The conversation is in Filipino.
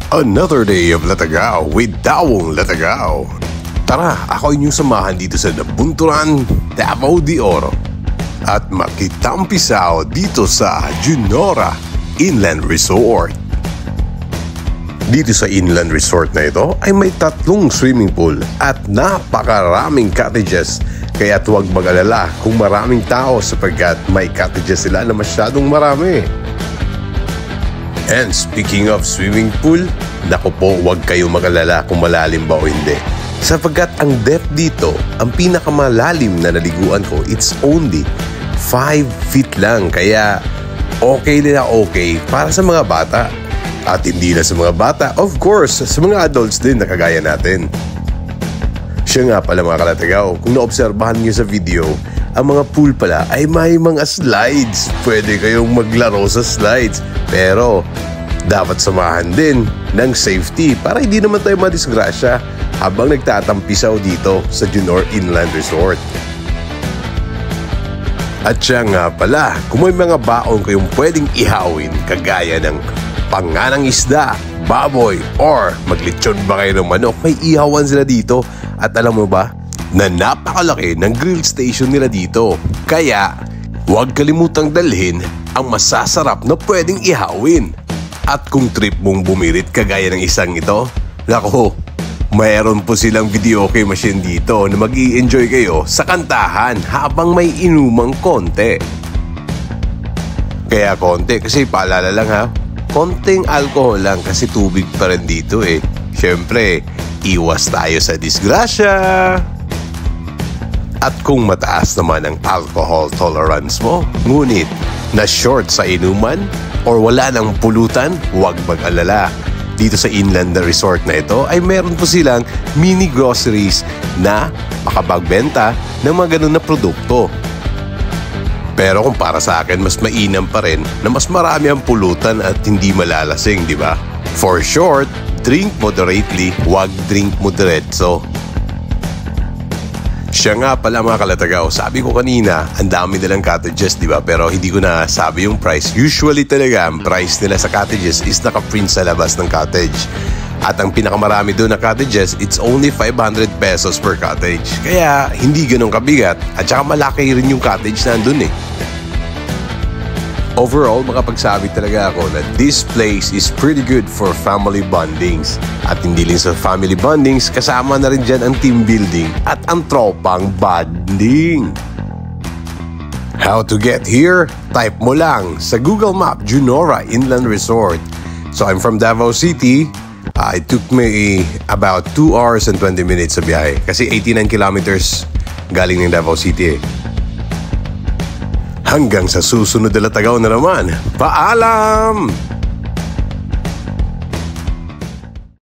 Another day of Latagaw with Dawong Latagaw. Tara, ako inyong samahan dito sa Nabunturan, Davao de Oro at makitampisaw dito sa Junora Inland Resort. Dito sa Inland Resort na ito ay may 3 swimming pool at napakaraming cottages, kaya't huwag mag-alala kung maraming tao sapagkat may cottages sila na masyadong marami. And speaking of swimming pool, naku po, huwag kayong mag-alala kung malalim ba o hindi. Sapagkat ang depth dito, ang pinakamalalim na naliguan ko, it's only 5 feet lang. Kaya okay na okay para sa mga bata. At hindi na sa mga bata, of course, sa mga adults din na kagaya natin. Siya nga pala mga kalatagaw, kung naobserbahan niyo sa video, ang mga pool pala ay may mga slides. Pwede kayong maglaro sa slides. Pero dapat samahan din ng safety para hindi naman tayo madisgrasya habang nagtatampisaw dito sa Junora Inland Resort. At siya nga pala, kung may mga baon kayong pwedeng ihawin kagaya ng panganang isda, baboy, or maglitsyon ba kayo ng manok, may ihawan sila dito. At alam mo ba, na napakalaki ng grill station nila dito. Kaya, huwag kalimutang dalhin ang masasarap na pwedeng ihawin. At kung trip mong bumirit kagaya ng isang ito, nako, mayroon po silang videoke machine dito na mag-i-enjoy kayo sa kantahan habang may inumang konti. Kaya konti kasi paalala lang ha, konting alcohol lang kasi tubig pa rin dito eh. Siyempre, iwas tayo sa disgrasya. At kung mataas naman ang alcohol tolerance mo, ngunit na short sa inuman or wala ng pulutan, huwag mag-alala. Dito sa Inland Resort na ito ay meron po silang mini groceries na makapagbenta ng mga ganun na produkto. Pero kung para sa akin, mas mainam pa rin na mas marami ang pulutan at hindi malalasing, di ba? For short, drink moderately, huwag drink moderetso. Siya nga pala mga kalatagaw, sabi ko kanina, ang dami nilang cottages, di ba? Pero hindi ko na sabi yung price. Usually talaga, ang price nila sa cottages is naka-print sa labas ng cottage. At ang pinakamarami doon na cottages, it's only 500 pesos per cottage. Kaya hindi ganun kabigat at saka malaki rin yung cottage na andun eh. Overall, makapagsabi talaga ako na this place is pretty good for family bondings. At hindi lang sa family bondings, kasama na rin dyan ang team building at ang tropang bonding. How to get here? Type mo lang sa Google Map, Junora Inland Resort. So I'm from Davao City. It took me about 2 hours and 20 minutes sa biyahe. Kasi 89 kilometers galing ng Davao City eh. Hanggang sa susunod na Latagaw na naman. Paalam!